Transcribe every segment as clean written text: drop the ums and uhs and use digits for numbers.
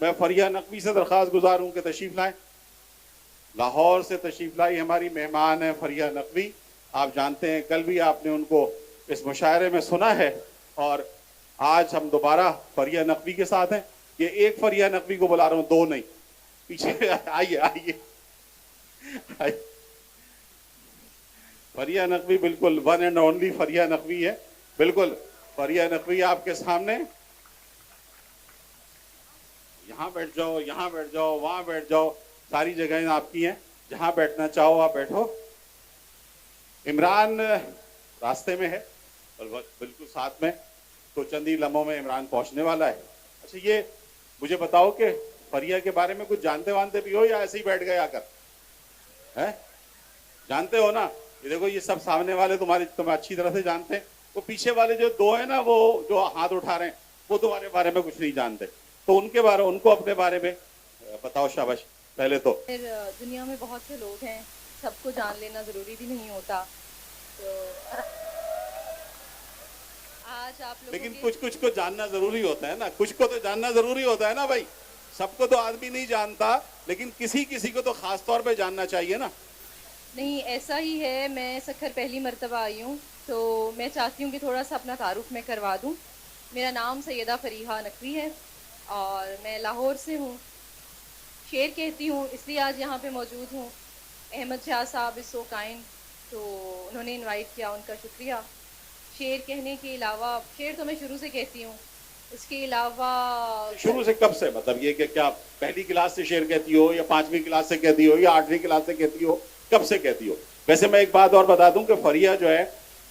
میں فریہ نقوی سے درخواست گزار ہوں کہ تشریف لائیں. لاہور سے تشریف لائی ہماری مہمان ہیں فریہ نقوی. آپ جانتے ہیں کل بھی آپ نے ان کو اس مشاعرے میں سنا ہے اور آج ہم دوبارہ فریہ نقوی کے ساتھ ہیں. یہ ایک فریہ نقوی کو بلا رہا ہوں, دو نہیں. پیچھے آئیے آئیے آئیے. فریہ نقوی بالکل ون اینڈ اونلی فریہ نقوی ہے. بالکل فریہ نقوی آپ کے سامنے. یہاں بیٹھ جاؤ, یہاں بیٹھ جاؤ, وہاں بیٹھ جاؤ, ساری جگہیں آپ کی ہیں, جہاں بیٹھنا چاہو آپ بیٹھو. عمران راستے میں ہے اور بالکل ساتھ میں, تو چند ہی لمحوں میں عمران پہنچنے والا ہے. اچھا یہ مجھے بتاؤ کہ فریہ کے بارے میں کچھ جانتے وانتے بھی ہو یا ایسے ہی بیٹھ گئے آ کر؟ جانتے ہو نا؟ یہ دیکھو یہ سب سامنے والے تمہیں اچھی طرح سے جانتے ہیں. وہ پیچھے والے جو دو ہیں نا, وہ جو ہاتھ اٹھا رہے ہیں, وہ تمہارے بارے میں کچھ نہیں جانتے. تو ان کو اپنے بارے میں بتاؤ. شاباش. پہلے تو دنیا میں بہت سے لوگ ہیں, سب کو جان لینا ضروری بھی نہیں ہوتا. تو آج آپ لوگوں لیکن کچھ کو جاننا ضروری ہوتا ہے نا, کچھ کو تو جاننا ضروری ہوتا ہے نا بھائی. سب کو تو آدمی نہیں جانتا, لیکن کسی کو تو خاص طور پہ جاننا چاہیے نا. نہیں, ایسا ہی ہے. میں سکھر پہلی مرتبہ آئی ہوں, تو میں چاہتی ہوں کہ تھوڑا سا اپنا تعارف میں کروا دوں. میرا نام سیدہ فریحہ نقوی ہے اور میں لاہور سے ہوں. شعر کہتی ہوں, اس لیے آج یہاں پہ موجود ہوں. احمد شاہ صاحب از سو کائنڈ, تو انہوں نے انوائٹ کیا, ان کا شکریہ. شعر کہنے کے علاوہ, شعر تو میں شروع سے کہتی ہوں, اس کے علاوہ شروع سے کب سے, مطلب یہ کہ کیا پہلی کلاس سے شعر کہتی ہو یا 5ویں کلاس سے کہتی ہو یا 8ویں کلاس سے کہتی ہو, کب سے کہتی ہو؟ ویسے میں ایک بات اور بتا دوں کہ فریہ جو ہے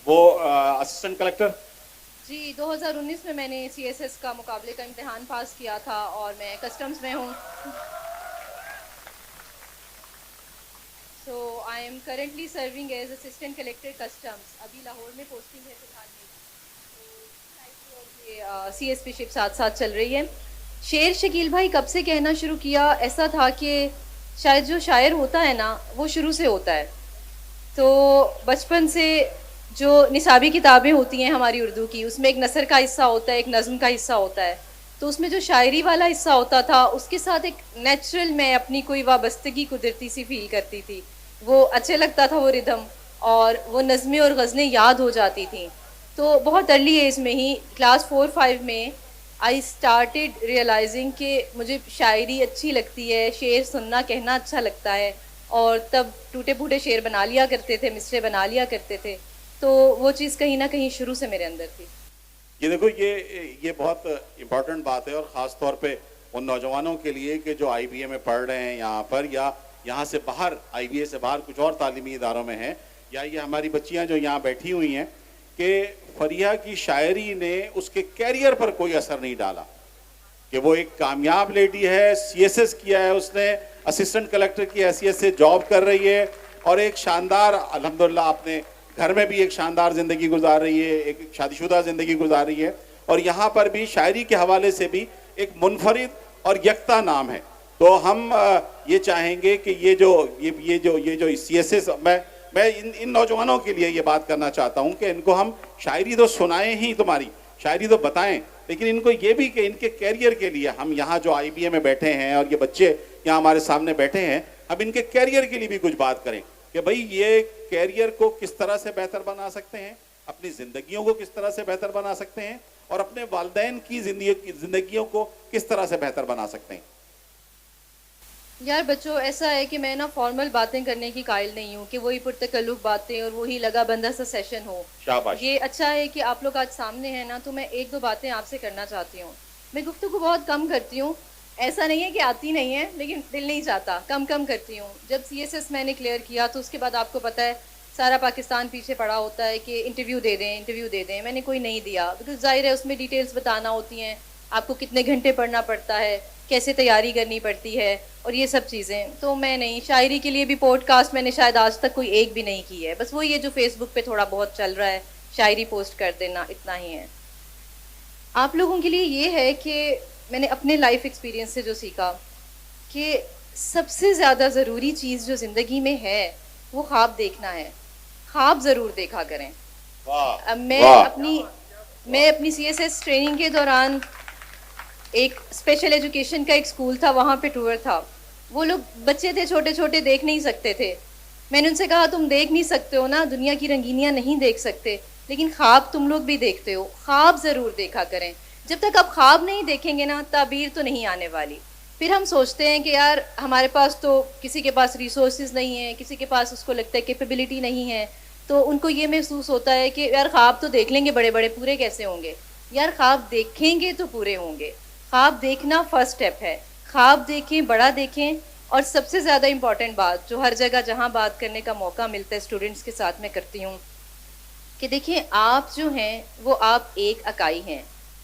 وہ اسسٹنٹ کلکٹر. جی 2019 میں نے CSS کا مقابلے کا امتحان پاس کیا تھا اور میں کسٹمز میں ہوں. So I am currently serving as assistant collector customs. ابھی لاہور میں پوسٹنگ ہے فی الحال میری, اور CSP شپ ساتھ ساتھ چل رہی ہے. شعر شکیل بھائی کب سے کہنا شروع کیا؟ ایسا تھا کہ شاید جو شاعر ہوتا ہے نا وہ شروع سے ہوتا ہے. تو بچپن سے جو نصابی کتابیں ہوتی ہیں ہماری اردو کی, اس میں ایک نثر کا حصہ ہوتا ہے, ایک نظم کا حصہ ہوتا ہے. تو اس میں جو شاعری والا حصہ ہوتا تھا, اس کے ساتھ ایک نیچرل میں اپنی کوئی وابستگی قدرتی سی فیل کرتی تھی. وہ اچھے لگتا تھا وہ ردھم, اور وہ نظمیں اور غزلیں یاد ہو جاتی تھیں. تو بہت ارلی ایج میں ہی, کلاس 4-5 میں, آئی اسٹارٹیڈ ریئلائزنگ کہ مجھے شاعری اچھی لگتی ہے, شعر سننا کہنا اچھا لگتا ہے. اور تب ٹوٹے پھوٹے شعر بنا لیا کرتے تھے, مصرے بنا لیا کرتے تھے. تو وہ چیز کہیں نہ کہیں شروع سے میرے اندر تھی. یہ دیکھو یہ بہت امپورٹنٹ بات ہے, اور خاص طور پہ ان نوجوانوں کے لیے کہ جو IBA میں پڑھ رہے ہیں یہاں پر, یا یہاں سے باہر, IBA سے باہر کچھ اور تعلیمی اداروں میں ہیں, یا یہ ہماری بچیاں جو یہاں بیٹھی ہوئی ہیں, کہ فریہ کی شاعری نے اس کے کیریئر پر کوئی اثر نہیں ڈالا. کہ وہ ایک کامیاب لیڈی ہے, CSS کیا ہے اس نے, اسسٹنٹ کلیکٹر کی حیثیت سے جاب کر رہی ہے, اور ایک شاندار, الحمدللہ اپنے گھر میں بھی ایک شاندار زندگی گزار رہی ہے, ایک شادی شدہ زندگی گزار رہی ہے, اور یہاں پر بھی شاعری کے حوالے سے بھی ایک منفرد اور یکتا نام ہے. تو ہم یہ چاہیں گے کہ یہ جو CSS, میں ان نوجوانوں کے لیے یہ بات کرنا چاہتا ہوں کہ ان کو ہم شاعری تو سنائیں ہی, تمہاری شاعری تو بتائیں, لیکن ان کو یہ بھی کہ ان کے کیریئر کے لیے ہم یہاں جو IBA میں بیٹھے ہیں اور یہ بچے یہاں ہمارے سامنے بیٹھے ہیں, ہم ان کے کیریئر کے لیے بھی کچھ بات کریں کہ بھئی یہ کیریئر کو کس طرح سے بہتر بنا سکتے ہیں, اپنی زندگیوں کو کس طرح سے بہتر بنا سکتے ہیں, اور اپنے والدین کی زندگیوں کو کس طرح سے بہتر بنا سکتے ہیں. یار بچوں, ایسا ہے کہ میں نا فارمل باتیں کرنے کی قائل نہیں ہوں کہ وہی پرتکلف باتیں اور وہی لگا بندہ سا سیشن ہو. شاباش. یہ اچھا ہے کہ آپ لوگ آج سامنے ہیں نا, تو میں 1-2 باتیں آپ سے کرنا چاہتی ہوں. میں گفتگو بہت کم کرتی ہوں, ایسا نہیں ہے کہ آتی نہیں ہے, لیکن دل نہیں چاہتا, کم کرتی ہوں. جب CSS میں نے کلیئر کیا تو اس کے بعد آپ کو پتہ ہے سارا پاکستان پیچھے پڑا ہوتا ہے کہ انٹرویو دے دیں. میں نے کوئی نہیں دیا, بیکاز ظاہر ہے اس میں ڈیٹیلز بتانا ہوتی ہیں, آپ کو کتنے گھنٹے پڑھنا پڑتا ہے, کیسے تیاری کرنی پڑتی ہے, اور یہ سب چیزیں. تو میں نہیں, شاعری کے لیے بھی پوڈ کاسٹ میں نے شاید آج تک کوئی ایک بھی نہیں کی ہے. بس وہ یہ جو فیس بک پہ تھوڑا بہت چل رہا ہے, شاعری پوسٹ کر دینا, اتنا ہی ہے. آپ لوگوں کے لیے یہ ہے کہ میں نے اپنے لائف ایکسپیرینس سے جو سیکھا کہ سب سے زیادہ ضروری چیز جو زندگی میں ہے وہ خواب دیکھنا ہے. خواب ضرور دیکھا کریں. میں اپنی CSS ٹریننگ کے دوران ایک اسپیشل ایجوکیشن کا ایک اسکول تھا, وہاں پہ ٹور تھا. وہ لوگ بچے تھے چھوٹے چھوٹے, دیکھ نہیں سکتے تھے. میں نے ان سے کہا تم دیکھ نہیں سکتے ہو نا, دنیا کی رنگینیاں نہیں دیکھ سکتے, لیکن خواب تم لوگ بھی دیکھتے ہو, خواب ضرور دیکھا کریں. جب تک آپ خواب نہیں دیکھیں گے نا, تعبیر تو نہیں آنے والی. پھر ہم سوچتے ہیں کہ یار ہمارے پاس تو کسی کے پاس ریسورسز نہیں ہیں, کسی کے پاس اس کو لگتا ہے کیپیبلٹی نہیں ہے, تو ان کو یہ محسوس ہوتا ہے کہ یار خواب تو دیکھ لیں گے بڑے بڑے, پورے کیسے ہوں گے. یار خواب دیکھیں گے تو پورے ہوں گے. خواب دیکھنا فرسٹ اسٹیپ ہے. خواب دیکھیں, بڑا دیکھیں. اور سب سے زیادہ امپورٹنٹ بات جو ہر جگہ جہاں بات کرنے کا موقع ملتا ہے اسٹوڈنٹس کے ساتھ میں کرتی ہوں, کہ دیکھیں آپ جو ہیں وہ آپ ایک اکائی ہیں.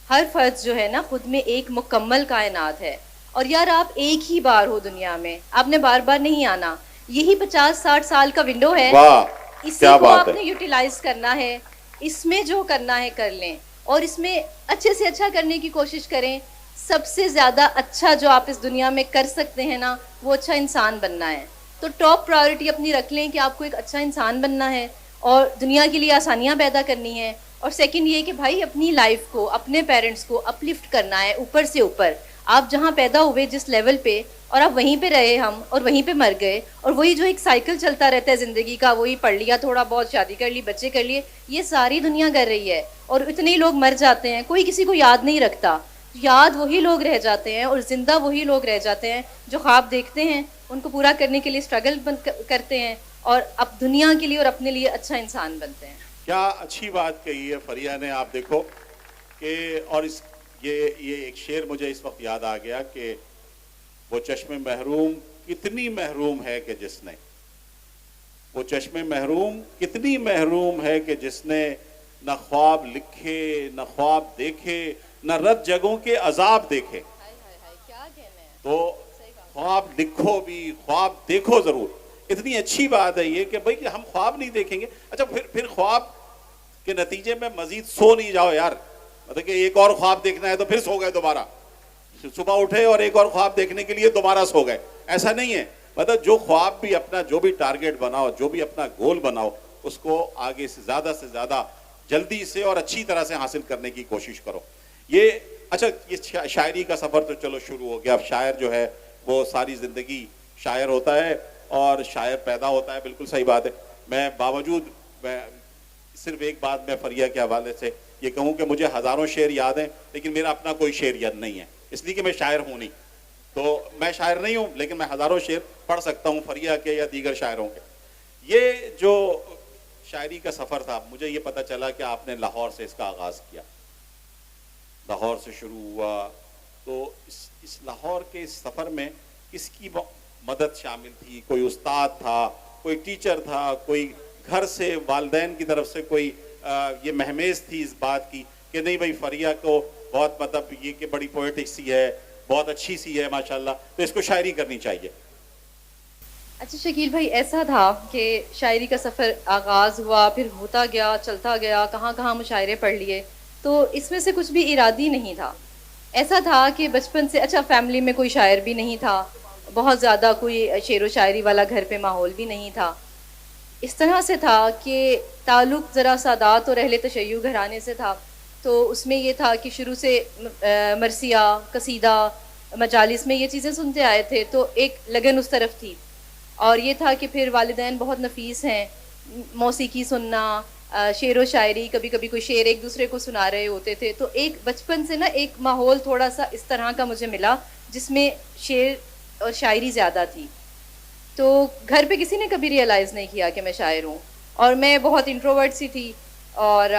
ہر فرد جو ہے نا خود میں ایک مکمل کائنات ہے. اور یار آپ ایک ہی بار ہو دنیا میں, آپ نے بار بار نہیں آنا. یہی 50-60 سال کا ونڈو ہے, واہ اسی کیا کو بات آپ ہے. نے یوٹیلائز کرنا ہے. اس میں جو کرنا ہے کر لیں, اور اس میں اچھے سے اچھا کرنے کی کوشش کریں. سب سے زیادہ اچھا جو آپ اس دنیا میں کر سکتے ہیں نا, وہ اچھا انسان بننا ہے. تو ٹاپ پرائیورٹی اپنی رکھ لیں کہ آپ کو ایک اچھا انسان بننا ہے اور دنیا کے لیے آسانیاں پیدا کرنی ہے. اور سیکنڈ یہ کہ بھائی اپنی لائف کو, اپنے پیرنٹس کو اپلفٹ کرنا ہے اوپر سے اوپر. آپ جہاں پیدا ہوئے جس لیول پہ, اور آپ وہیں پہ رہے ہم, اور وہیں پہ مر گئے, اور وہی جو ایک سائیکل چلتا رہتا ہے زندگی کا, وہی پڑھ لیا تھوڑا بہت, شادی کر لی, بچے کر لیے, یہ ساری دنیا کر رہی ہے. اور اتنے لوگ مر جاتے ہیں, کوئی کسی کو یاد نہیں رکھتا. یاد وہی لوگ رہ جاتے ہیں اور زندہ وہی لوگ رہ جاتے ہیں جو خواب دیکھتے ہیں, ان کو پورا کرنے کے لیے اسٹرگل کرتے ہیں, اور اب دنیا کے لیے اور اپنے لیے اچھا انسان بنتے ہیں. کیا اچھی بات کہی ہے فریہ نے. آپ دیکھو کہ اور یہ ایک شعر مجھے اس وقت یاد آ گیا کہ وہ چشم محروم کتنی محروم ہے کہ جس نے, وہ چشم محروم کتنی محروم ہے کہ جس نے نہ خواب لکھے, نہ خواب دیکھے, نہ رت جگہوں کے عذاب دیکھے. تو خواب لکھو بھی, خواب دیکھو ضرور. اتنی اچھی بات ہے یہ کہ بھئی کہ ہم خواب نہیں دیکھیں گے. اچھا پھر خواب کے نتیجے میں مزید سو نہیں جاؤ یار, مطلب کہ ایک اور خواب دیکھنا ہے تو پھر سو گئے دوبارہ, صبح اٹھے اور ایک اور خواب دیکھنے کے لیے دوبارہ سو گئے. ایسا نہیں ہے. مطلب جو خواب بھی اپنا, جو بھی ٹارگٹ بناؤ, جو بھی اپنا گول بناؤ, اس کو آگے سے زیادہ جلدی سے اور اچھی طرح سے حاصل کرنے کی کوشش کرو. یہ اچھا, یہ شاعری کا سفر تو چلو شروع ہو گیا. اب شاعر جو ہے وہ ساری زندگی شاعر ہوتا ہے اور شاعر پیدا ہوتا ہے, بالکل صحیح بات ہے. میں صرف ایک بات میں فریہ کے حوالے سے یہ کہوں کہ مجھے ہزاروں شعر یاد ہیں, لیکن میرا اپنا کوئی شعر یاد نہیں ہے, اس لیے کہ میں شاعر ہوں نہیں. تو میں شاعر نہیں ہوں, لیکن میں ہزاروں شعر پڑھ سکتا ہوں فریہ کے یا دیگر شاعروں کے. یہ جو شاعری کا سفر تھا, مجھے یہ پتہ چلا کہ آپ نے لاہور سے اس کا آغاز کیا, لاہور سے شروع ہوا. تو اس لاہور کے اس سفر میں کس کی مدد شامل تھی؟ کوئی استاد تھا, کوئی ٹیچر تھا, کوئی گھر سے والدین کی طرف سے کوئی یہ مہمیز تھی اس بات کی کہ نہیں بھائی فریہ کو بہت مطلب یہ کہ بڑی پوئٹک سی ہے, بہت اچھی سی ہے ماشاءاللہ, تو اس کو شاعری کرنی چاہیے؟ اچھا شکیل بھائی, ایسا تھا کہ شاعری کا سفر آغاز ہوا, پھر ہوتا گیا, چلتا گیا, کہاں کہاں مشاعرے پڑھ لیے, تو اس میں سے کچھ بھی ارادی نہیں تھا. ایسا تھا کہ بچپن سے, اچھا فیملی میں کوئی شاعر بھی نہیں تھا, بہت زیادہ کوئی شعر و شاعری والا گھر پہ ماحول بھی نہیں تھا. اس طرح سے تھا کہ تعلق ذرا سادات اور اہل تشیع گھرانے سے تھا. تو اس میں یہ تھا کہ شروع سے مرثیہ, قصیدہ, مجالس میں یہ چیزیں سنتے آئے تھے, تو ایک لگن اس طرف تھی. اور یہ تھا کہ پھر والدین بہت نفیس ہیں, موسیقی سننا, شعر و شاعری, کبھی کبھی کوئی شعر ایک دوسرے کو سنا رہے ہوتے تھے. تو ایک بچپن سے نا ایک ماحول تھوڑا سا اس طرح کا مجھے ملا جس میں شعر اور شاعری زیادہ تھی. تو گھر پہ کسی نے کبھی ریئلائز نہیں کیا کہ میں شاعر ہوں, اور میں بہت انٹروورٹ سی تھی, اور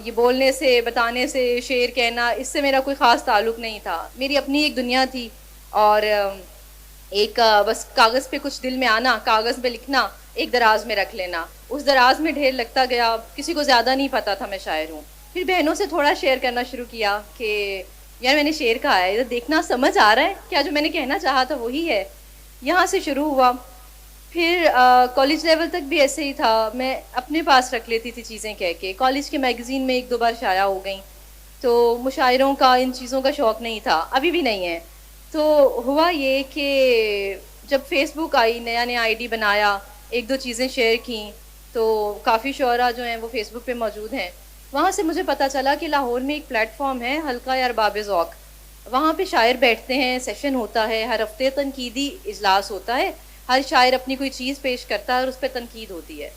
یہ بولنے سے, بتانے سے, شعر کہنا, اس سے میرا کوئی خاص تعلق نہیں تھا. میری اپنی ایک دنیا تھی, اور ایک بس کاغذ پہ کچھ دل میں آنا, کاغذ پہ لکھنا, ایک دراز میں رکھ لینا, اس دراز میں ڈھیر لگتا گیا. کسی کو زیادہ نہیں پتا تھا میں شاعر ہوں. پھر بہنوں سے تھوڑا شیئر کرنا شروع کیا کہ یار میں نے شعر کہا ہے, دیکھنا سمجھ آ رہا ہے کیا جو میں نے کہنا چاہا تھا وہی ہے. یہاں سے شروع ہوا. پھر کالج لیول تک بھی ایسے ہی تھا, میں اپنے پاس رکھ لیتی تھی چیزیں کہہ کے. کالج کے میگزین میں ایک دو بار شائع ہو گئیں, تو مشاعروں کا, ان چیزوں کا شوق نہیں تھا, ابھی بھی نہیں ہے. تو ہوا یہ کہ جب فیس بک آئی, نیا نیا آئی ڈی بنایا, ایک دو چیزیں شیئر کیں, تو کافی شعراء جو ہیں وہ فیس بک پہ موجود ہیں. وہاں سے مجھے پتہ چلا کہ لاہور میں ایک پلیٹ فارم ہے, حلقہ ارباب ذوق. وہاں پہ شاعر بیٹھتے ہیں, سیشن ہوتا ہے, ہر ہفتے تنقیدی اجلاس ہوتا ہے, ہر شاعر اپنی کوئی چیز پیش کرتا ہے اور اس پہ تنقید ہوتی ہے.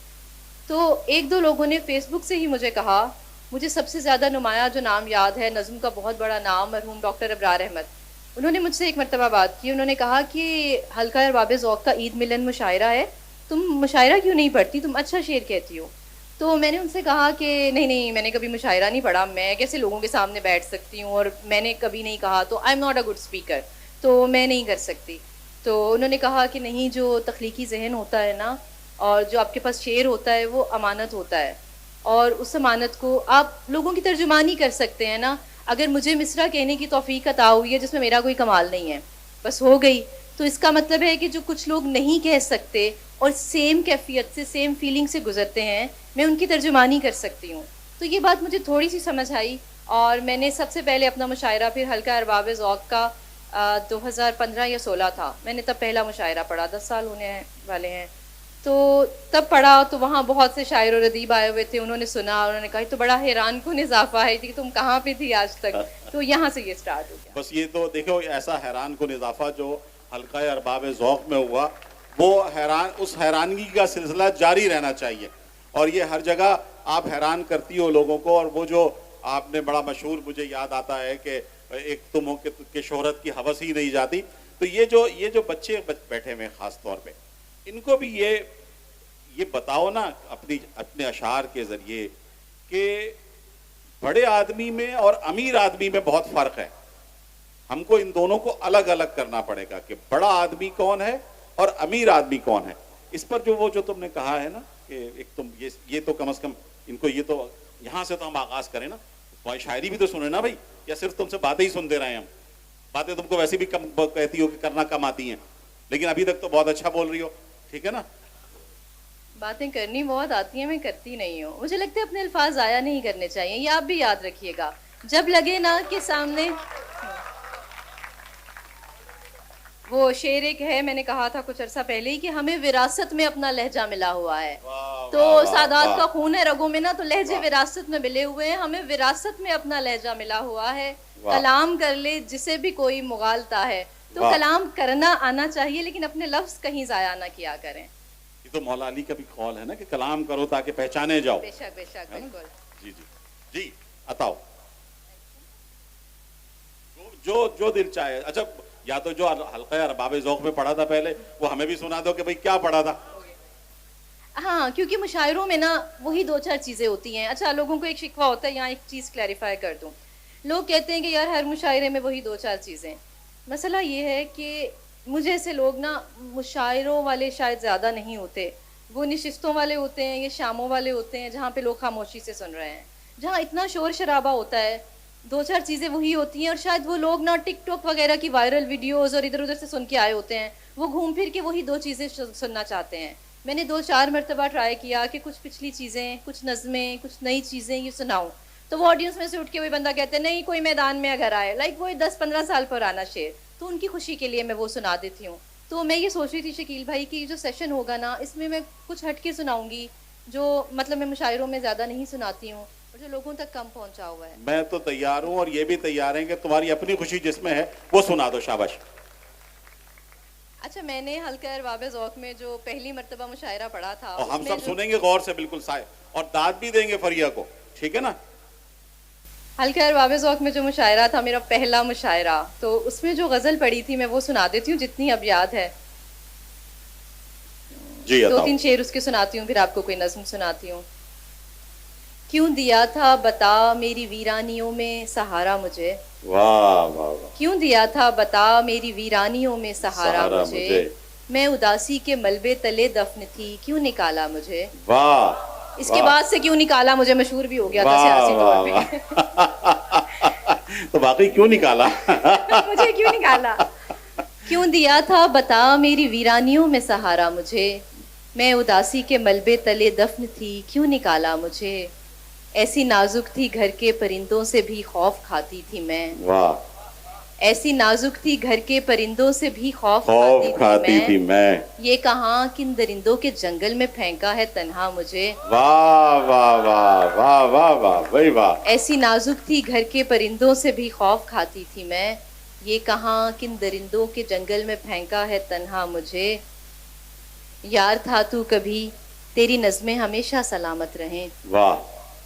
تو ایک دو لوگوں نے فیس بک سے ہی مجھے کہا, مجھے سب سے زیادہ نمایاں جو نام یاد ہے, نظم کا بہت بڑا نام, مرحوم ڈاکٹر ابرار احمد, انہوں نے مجھ سے ایک مرتبہ بات کی. انہوں نے کہا کہ حلقہ ارباب ذوق کا عید ملن مشاعرہ ہے, تم مشاعرہ کیوں نہیں پڑھتی, تم اچھا شعر کہتی ہو. تو میں نے ان سے کہا کہ نہیں میں نے کبھی مشاعرہ نہیں پڑھا, میں کیسے لوگوں کے سامنے بیٹھ سکتی ہوں, اور میں نے کبھی نہیں کہا, تو I am not a good speaker, تو میں نہیں کر سکتی. تو انہوں نے کہا کہ نہیں, جو تخلیقی ذہن ہوتا ہے نا, اور جو آپ کے پاس شعر ہوتا ہے, وہ امانت ہوتا ہے, اور اس امانت کو آپ لوگوں کی ترجمانی کر سکتے ہیں نا. اگر مجھے مصرع کہنے کی توفیق عطا ہوئی ہے جس میں میرا کوئی کمال نہیں ہے, بس ہو گئی, تو اس کا مطلب ہے کہ جو کچھ لوگ نہیں کہہ سکتے اور سیم کیفیت سے, سیم فیلنگ سے گزرتے ہیں, میں ان کی ترجمانی کر سکتی ہوں. تو یہ بات مجھے تھوڑی سی سمجھ آئی, اور میں نے سب سے پہلے اپنا مشاعرہ پھر حلقہ ارباب ذوق کا 2015 یا 16 تھا, میں نے تب پہلا مشاعرہ پڑھا, 10 سال ہونے والے ہیں. تو تب پڑھا تو وہاں بہت سے شاعر و ادیب آئے ہوئے تھے, انہوں نے سنا, انہوں نے کہا تو بڑا حیران کن اضافہ ہے کہ تم کہاں پہ تھی آج تک. تو یہاں سے یہ سٹارٹ ہو گیا. بس یہ تو دیکھو, ایسا حیران کن اضافہ جو حلقہ ارباب ذوق میں ہوا, وہ اس حیرانگی کا سلسلہ جاری رہنا چاہیے, اور یہ ہر جگہ آپ حیران کرتی ہو لوگوں کو. اور وہ جو آپ نے بڑا مشہور, مجھے یاد آتا ہے کہ ایک تم ہو کہ شہرت کی ہوس ہی نہیں جاتی. تو یہ جو بچے بیٹھے ہوئے خاص طور پہ, ان کو بھی یہ بتاؤ نا اپنے اشعار کے ذریعے کہ بڑے آدمی میں اور امیر آدمی میں بہت فرق ہے. ہم کو ان دونوں کو الگ الگ کرنا پڑے گا کہ بڑا آدمی کون ہے اور امیر آدمی کون ہے. اس پر جو تم نے کہا ہے نا کہ ایک تم یہ تو کم از کم ان کو, یہ تو یہاں سے تو ہم آغاز کریں نا, تمہاری شاعری بھی تو سنیں نا بھائی, یا صرف تم سے باتیں ہی سنتے رہے ہم. باتیں تم کو ویسے بھی کم کہتی ہو کہ کرنا کم آتی ہیں, لیکن ابھی تک تو بہت اچھا بول رہی ہو, ٹھیک ہے نا. باتیں کرنی بہت آتی ہیں, میں کرتی نہیں ہوں. مجھے لگتا ہے اپنے الفاظ ضائع نہیں کرنے چاہیے, یہ آپ بھی یاد رکھیے گا. جب لگے نا کہ سامنے وہ شعر ایک ہے, میں نے کہا تھا کچھ عرصہ پہلے ہی کہ ہمیں وراثت میں اپنا لہجہ ملا ہوا ہے. تو سادات کا خون ہے رگوں میں نا, تو لہجے وراثت میں ملے ہوئے ہیں, ہمیں وراثت میں اپنا لہجہ ملا ہوا ہے. کلام کر لے جسے بھی کوئی مغالتا ہے, تو کلام کرنا آنا چاہیے, لیکن اپنے لفظ کہیں ضائع نہ کیا کریں. یہ تو مولا علی کا بھی قول ہے نا کہ کلام کرو تاکہ پہچانے جاؤ. بے شک بالکل. جی جی جی عطاؤ, جو دل چاہے. اچھا, یا تو جو حلقہ ارباب ذوق میں پڑھا تھا پہلے, وہ ہمیں بھی سنا دو کہ بھئی کیا پڑھا تھا. ہاں, کیونکہ مشاعروں میں نا وہی 2-4 چیزیں ہوتی ہیں. اچھا, لوگوں کو ایک شکوہ ہوتا ہے, یہاں ایک چیز کلیریفائی کر دوں. لوگ کہتے ہیں کہ یار ہر مشاعرے میں وہی 2-4 چیزیں. مسئلہ یہ ہے کہ مجھے ایسے لوگ نا مشاعروں والے شاید زیادہ نہیں ہوتے, وہ نشستوں والے ہوتے ہیں, یہ شاموں والے ہوتے ہیں جہاں پہ لوگ خاموشی سے سن رہے ہیں, جہاں اتنا شور شرابہ ہوتا ہے. 2-4 چیزیں وہی ہوتی ہیں, اور شاید وہ لوگ نا ٹک ٹاک وغیرہ کی وائرل ویڈیوز اور ادھر ادھر سے سن کے آئے ہوتے ہیں, وہ گھوم پھر کے وہی 2 چیزیں سننا چاہتے ہیں. میں نے 2-4 مرتبہ ٹرائی کیا کہ کچھ پچھلی چیزیں, کچھ نظمیں, کچھ نئی چیزیں یہ سناؤں, تو وہ آڈینس میں سے اٹھ کے وہی بندہ کہتے ہیں نہیں کوئی میدان میں اگر آئے, لائک وہ 10-15 سال پرانا شعر, تو ان کی خوشی کے لیے میں وہ سنا دیتی ہوں. تو میں یہ سوچ رہی تھی شکیل بھائی کہ جو سیشن ہوگا نا, اس میں کچھ ہٹ کے سناؤں گی, جو مطلب میں مشاعروں میں زیادہ نہیں سناتی ہوں, اور جو لوگوں تک کم پہنچا ہوا ہے. میں تو تیار ہوں, اور یہ بھی تیار ہیں کہ تمہاری اپنی خوشی جس میں ہے وہ سنا دو. شاباش. اچھا, میں نے حلقہ ارباب ذوق میں جو پہلی مرتبہ مشاعرہ پڑھا تھا, اور ہم سب سنیں گے غور سے بالکل سائے, اور داد بھی دیں گے فریا کو, ٹھیک ہے نا. حلقہ ارباب ذوق میں جو مشاعرہ تھا, میرا پہلا مشاعرہ, تو اس میں جو غزل پڑھی تھی میں وہ سنا دیتی ہوں جتنی اب یاد ہے. جی, 2-3 شعر اس کے سناتی ہوں, پھر آپ کو کوئی نظم سناتی ہوں. کیوں دیا تھا بتا میری ویرانیوں میں سہارا مجھے, واہ واہ واہ, کیوں دیا تھا بتا میری ویرانیوں میں سہارا مجھے, میں اداسی کے ملبے تلے دفن تھی, کیوں نکالا مجھے. واہ, اس کے بعد سے کیوں نکالا مجھے مشہور بھی ہو گیا تھا سیاسی طور پہ. تو باقی کیوں نکالا مجھے کیوں نکالا. کیوں دیا تھا بتا میری ویرانیوں میں سہارا مجھے, میں اداسی کے ملبے تلے دفن تھی, کیوں نکالا مجھے. ایسی نازک تھی گھر کے پرندوں سے بھی خوف کھاتی تھی میں, واہ, ایسی نازک تھی گھر کے پرندوں سے بھی خوف کھاتی تھی میں, یہ کہاں کن درندوں کے جنگل میں پھینکا ہے تنہا مجھے. واہ واہ واہ واہ واہ واہ, وہی واہ. ایسی نازک تھی گھر کے پرندوں سے بھی خوف کھاتی تھی میں, یہ کہاں کن درندوں کے جنگل میں پھینکا ہے تنہا مجھے. یار تھا تو کبھی تیری نظمیں ہمیشہ سلامت رہیں. واہ.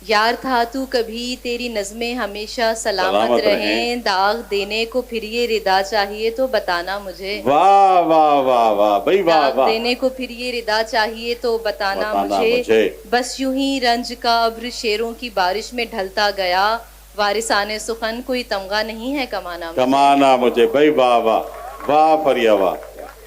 یار تھا تو کبھی تیری نظمیں ہمیشہ سلامت رہیں. داغ دینے کو پھر یہ ردا چاہیے تو بتانا مجھے. واہ واہ واہ واہ بھائی واہ داغ واہ. دینے کو پھر یہ ردا چاہیے تو بتانا مجھے. بس یوں ہی رنج کا ابر شیروں کی بارش میں ڈھلتا گیا. وارثان سخن کوئی تمغہ نہیں ہے کمانا مجھے. بھائی واہ واہ واہ فریا واہ.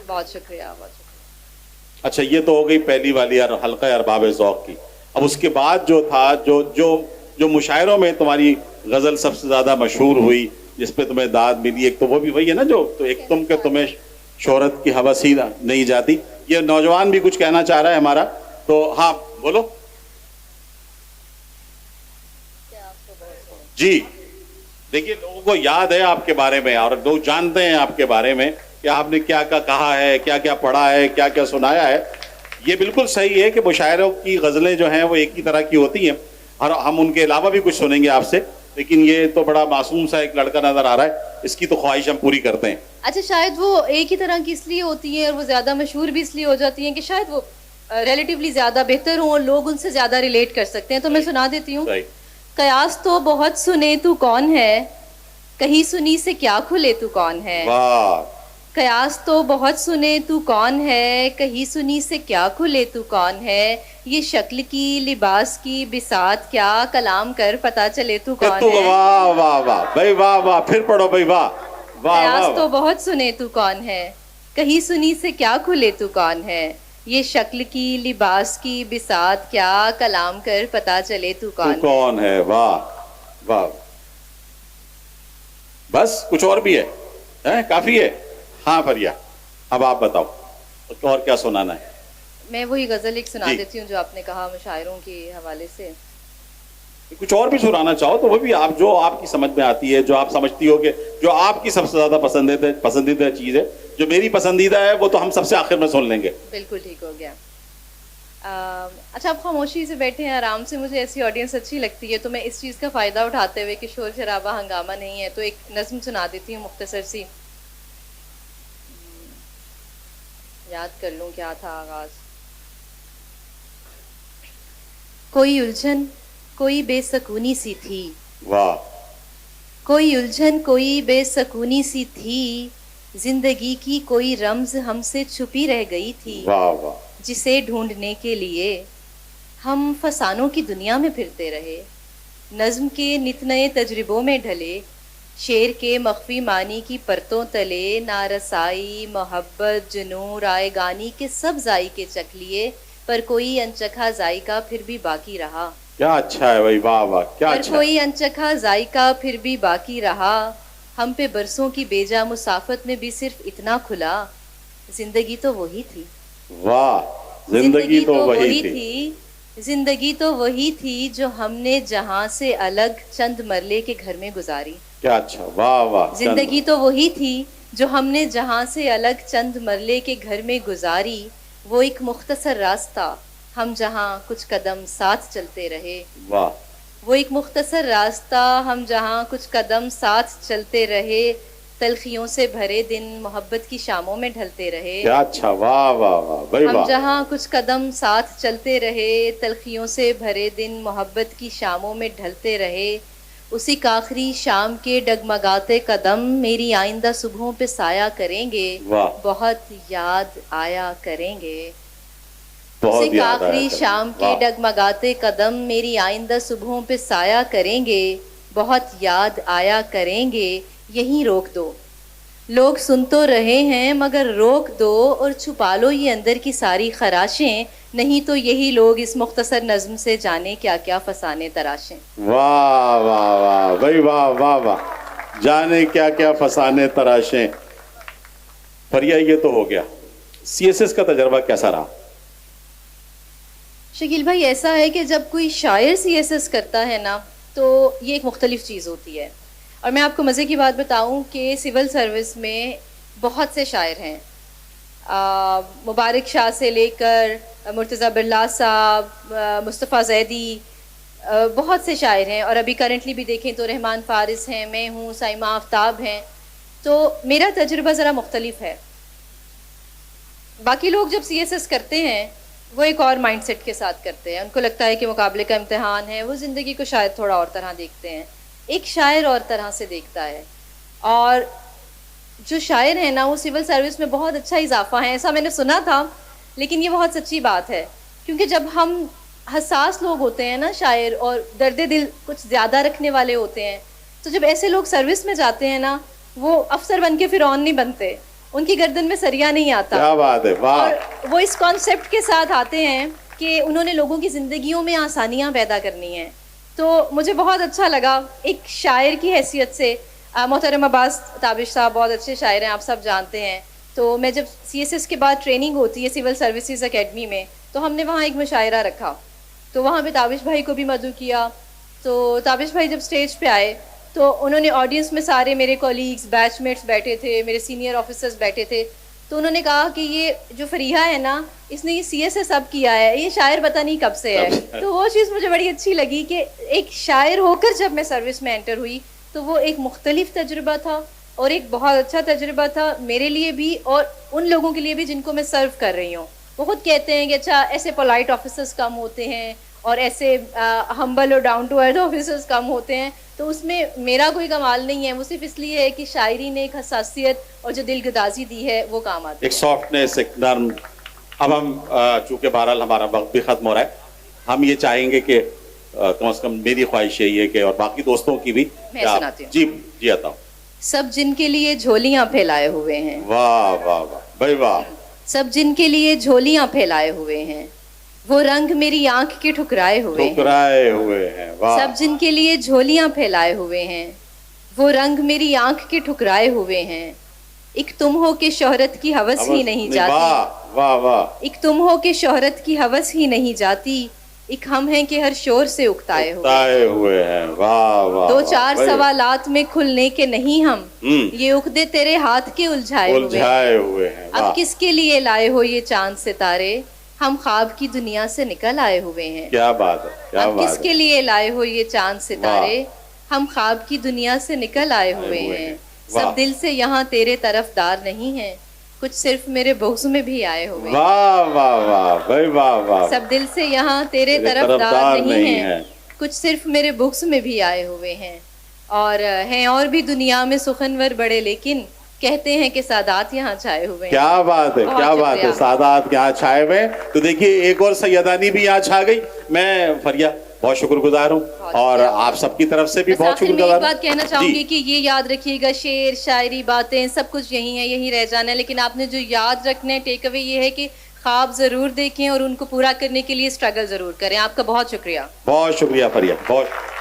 بہت شکریہ بہت شکریہ. اچھا یہ تو ہو گئی پہلی والی حلقہ ارباب ذوق کی. اب اس کے بعد جو تھا جو مشاعروں میں تمہاری غزل سب سے زیادہ مشہور ہوئی جس پہ تمہیں داد ملی، ایک تو وہ بھی وہی ہے نا جو تو ایک تم کہ تمہیں شہرت کی ہوس ہی نہیں جاتی. یہ نوجوان بھی کچھ کہنا چاہ رہا ہے ہمارا، تو ہاں بولو. جی دیکھیے لوگوں کو یاد ہے آپ کے بارے میں اور لوگ جانتے ہیں آپ کے بارے میں کہ آپ نے کیا کہا ہے، کیا کیا پڑھا ہے، کیا کیا سنایا ہے. یہ بالکل صحیح ہے کہ مشاعروں کی غزلیں جو ہیں وہ ایک ہی طرح کی ہوتی ہیں اور ہم ان کے علاوہ بھی کچھ سنیں گے آپ سے، لیکن یہ تو بڑا معصوم سا ایک لڑکا نظر آ رہا ہے، اس کی تو خواہش ہم پوری کرتے ہیں. اچھا شاید وہ ایک ہی طرح کی اس لیے ہوتی ہیں اور وہ زیادہ مشہور بھی اس لیے ہو جاتی ہیں کہ شاید وہ ریلیٹیولی زیادہ بہتر ہوں اور لوگ ان سے زیادہ ریلیٹ کر سکتے ہیں. تو میں سنا دیتی ہوں. قیاس تو بہت سنے تو کون ہے، کہیں سنی سے کیا کھلے تو کون ہے. قیاس تو بہت سنے تو کون ہے، کہیں سنی سے کیا کھلے تو کون ہے. یہ شکل کی لباس کی بساط کیا، کلام کر پتہ چلے تو کون ہے. واہ واہ واہ بھائی واہ واہ. پھر پڑھو بھائی. واہ واہ. قیاس تو بہت سنے تو کون ہے، کہیں سنی سے کیا کھلے تو کون ہے. یہ شکل کی لباس کی بساط کیا، کلام کر پتہ چلے تو کون ہے. واہ واہ. بس کچھ اور بھی ہے؟ کافی ہے. ہاں فریا اب آپ بتاؤ اور کیا سنانا ہے. میں وہی غزل ایک سنا دیتی ہوں جو آپ نے کہا مشاعروں کے حوالے سے. کچھ اور بھی سنانا چاہو تو وہ بھی آپ جو آپ کی سمجھ میں آتی ہے، جو آپ سمجھتی ہو کہ جو آپ کی سب سے زیادہ پسندیدہ چیز ہے. جو میری پسندیدہ ہے وہ تو ہم سب سے آخر میں سن لیں گے. بالکل ٹھیک ہو گیا. اچھا آپ خاموشی سے بیٹھے ہیں آرام سے. مجھے ایسی آڈینس اچھی لگتی ہے تو میں اس چیز کا فائدہ اٹھاتے ہوئے کہ شور شرابہ ہنگامہ نہیں ہے تو ایک نظم سنا دیتی ہوں مختصر سی. یاد کر لوں کیا تھا آغاز. کوئی الجھن کوئی بے سکونی سی تھی. واہ. کوئی الجھن کوئی بے سکونی سی تھی، زندگی کی کوئی رمز ہم سے چھپی رہ گئی تھی. واہ واہ. جسے ڈھونڈنے کے لیے ہم فسانوں کی دنیا میں پھرتے رہے. نظم کے نت نئے تجربوں میں ڈھلے، شعر کے مخفی معنی کی پرتوں تلے. نارسائی محبت جنوں رائے گانی کے سب ذائقے چکھ لیے، پر کوئی انچکھا ذائقہ پھر بھی باقی رہا. کیا اچھا ہے بھائی. واہ واہ کیا اچھا. پر کوئی انچکھا ذائقہ پھر بھی باقی رہا. ہم پہ برسوں کی بیجا مسافت میں بھی صرف اتنا کھلا، زندگی تو وہی تھی. واہ. زندگی تو وہی تھی. زندگی تو وہی تھی جو ہم نے جہاں سے الگ چند مرلے کے گھر میں گزاری. کیا اچھا. واہ واہ. زندگی تو وہی تھی جو ہم نے جہاں سے الگ چند مرلے کے گھر میں گزاری. وہ ایک مختصر راستہ ہم جہاں کچھ قدم ساتھ چلتے رہے. واہ. وہ ایک مختصر راستہ ہم جہاں کچھ قدم ساتھ چلتے رہے. تلخیوں سے بھرے دن محبت کی شاموں میں ڈھلتے رہے. کیا اچھا. واہ واہ واہ بھائی واہ. ہم جہاں کچھ قدم ساتھ چلتے رہے، تلخیوں سے بھرے دن محبت کی شاموں میں ڈھلتے رہے. اسی کاخری شام کے ڈگمگاتے قدم میری آئندہ صبحوں پہ سایہ کریں گے. بہت یاد آیا کریں گے. اسی کاخری شام کے ڈگمگاتے قدم میری آئندہ صبحوں پہ سایہ کریں گے. بہت یاد آیا کریں گے. یہیں روک دو، لوگ سن تو رہے ہیں مگر روک دو اور چھپا لو یہ اندر کی ساری خراشیں. نہیں تو یہی لوگ اس مختصر نظم سے جانے کیا کیا فسانے تراشیں. واہ واہ واہ بھائی واہ واہ واہ. جانے کیا کیا فسانے تراشیں. فریا یہ تو ہو گیا. سی ایس ایس کا تجربہ کیسا رہا؟ شکیل بھائی ایسا ہے کہ جب کوئی شاعر سی ایس ایس کرتا ہے نا تو یہ ایک مختلف چیز ہوتی ہے. اور میں آپ کو مزے کی بات بتاؤں کہ سول سروس میں بہت سے شاعر ہیں. مبارک شاہ سے لے کر مرتضیٰ برلا صاحب، مصطفیٰ زیدی، بہت سے شاعر ہیں. اور ابھی کرنٹلی بھی دیکھیں تو رحمان فارس ہیں، میں ہوں، سائمہ آفتاب ہیں. تو میرا تجربہ ذرا مختلف ہے. باقی لوگ جب CSS کرتے ہیں وہ ایک اور مائنڈ سیٹ کے ساتھ کرتے ہیں. ان کو لگتا ہے کہ مقابلے کا امتحان ہے, وہ زندگی کو شاید تھوڑا اور طرح دیکھتے ہیں. ایک شاعر اور طرح سے دیکھتا ہے, اور جو شاعر ہیں نا وہ سول سروس میں بہت اچھا اضافہ ہے, ایسا میں نے سنا تھا, لیکن یہ بہت سچی بات ہے. کیونکہ جب ہم حساس لوگ ہوتے ہیں نا شاعر, اور درد دل کچھ زیادہ رکھنے والے ہوتے ہیں, تو جب ایسے لوگ سروس میں جاتے ہیں نا, وہ افسر بن کے فرعون نہیں بنتے, ان کی گردن میں سریا نہیں آتا. کیا بات ہے, واہ. اور وہ اس کانسیپٹ کے ساتھ آتے ہیں کہ انہوں نے لوگوں کی زندگیوں میں آسانیاں پیدا کرنی ہیں. تو مجھے بہت اچھا لگا ایک شاعر کی حیثیت سے. محترم عباس تابش صاحب بہت اچھے شاعر ہیں, آپ سب جانتے ہیں. تو میں جب CSS کے بعد ٹریننگ ہوتی ہے سول سروسز اکیڈمی میں, تو ہم نے وہاں ایک مشاعرہ رکھا, تو وہاں پہ تابش بھائی کو بھی مدعو کیا. تو تابش بھائی جب اسٹیج پہ آئے تو انہوں نے آڈینس میں سارے میرے کولیگز بیچ میٹس بیٹھے تھے, میرے سینئر آفیسرز بیٹھے تھے, تو انہوں نے کہا کہ یہ جو فریحہ ہے نا, اس نے یہ CSS اب کیا ہے, یہ شاعر پتہ نہیں کب سے ہے. تو وہ چیز مجھے بڑی اچھی لگی کہ ایک شاعر ہو کر جب میں سروس میں انٹر ہوئی تو وہ ایک مختلف تجربہ تھا, اور ایک بہت اچھا تجربہ تھا میرے لیے بھی اور ان لوگوں کے لیے بھی جن کو میں سرو کر رہی ہوں. وہ خود کہتے ہیں کہ اچھا ایسے پولائٹ آفیسرز کم ہوتے ہیں اور ایسے ہمبل اور ڈاؤن ٹو ارتھ آفیسرز کم ہوتے ہیں, تو اس میں میرا کوئی کمال نہیں ہے. وہ صرف اس لیے ہے کہ شاعری نے ایک حساسیت اور جو دل گدازی دی ہے وہ کام آتی ہے, ایک سافٹنیس, ایک نرم. اب ہم چونکہ بہرحال ہمارا وقت بھی ختم ہو رہا ہے, ہم یہ چاہیں گے کہ کم از کم میری خواہش یہی ہے کہ اور باقی دوستوں کی بھی, میں سناتی ہوں. جی آتا ہوں. سب جن کے لیے جھولیاں پھیلائے ہوئے ہیں, واہ واہ واہ بھائی واہ. سب جن کے لیے جھولیاں پھیلائے ہوئے ہیں, وہ رنگ میری آنکھ کے ٹھکرائے ہوئے ہیں. واہ. سب جن کے لیے جھولیاں پھیلائے ہوئے ہیں, وہ رنگ میری آنکھ کے ٹھکرائے ہوئے ہیں. ایک تم ہو کہ شہرت کی ہوس ہی نہیں جاتی, واہ واہ. ایک تم ہو کہ شہرت کی ہوس ہی نہیں جاتی, ایک ہم ہیں کہ ہر شور سے اکتائے ہوئے ہیں. واہ واہ. دو چار سوالات میں کھلنے کے نہیں ہم, یہ عقدے تیرے ہاتھ کے الجھائے ہوئے ہیں. اب کس کے لیے لائے ہو یہ چاند ستارے, ہم خواب کی دنیا سے نکل آئے ہوئے ہیں. کیا بات ہے, کیا اب بات کس کے لیے لائے ہو یہ چاند ستارے, ہم خواب کی دنیا سے نکل آئے ہوئے ہیں. سب دل سے یہاں تیرے طرف دار نہیں ہیں, کچھ صرف میرے بغض میں بھی آئے ہوئے ہیں. واہ واہ واہ بھائی واہ واہ. سب دل سے یہاں تیرے طرف دار نہیں ہیں, کچھ صرف میرے بغض میں بھی آئے ہوئے ہیں. اور ہیں اور بھی دنیا میں سخنور بڑے, لیکن کہتے ہیں کہ سادات یہاں چھائے ہوئے ہیں. کیا بات ہے, کیا بات ہے, سادات یہاں چھائے ہوئے. تو دیکھیے ایک اور سیدانی بھی یہاں چھا گئی. میں فریا بہت شکر گزار ہوں, اور آپ سب کی طرف سے بھی بہت شکر گزار ہوں. ایک بات کہنا چاہوں گی کہ یہ یاد رکھیے گا, شعر شاعری باتیں سب کچھ یہی ہے, یہی رہ جانا ہے, لیکن آپ نے جو یاد رکھنا ہے ٹیک اوے یہ ہے کہ خواب ضرور دیکھیں اور ان کو پورا کرنے کے لیے اسٹرگل ضرور کریں. آپ کا بہت شکریہ. بہت شکریہ فریا, بہت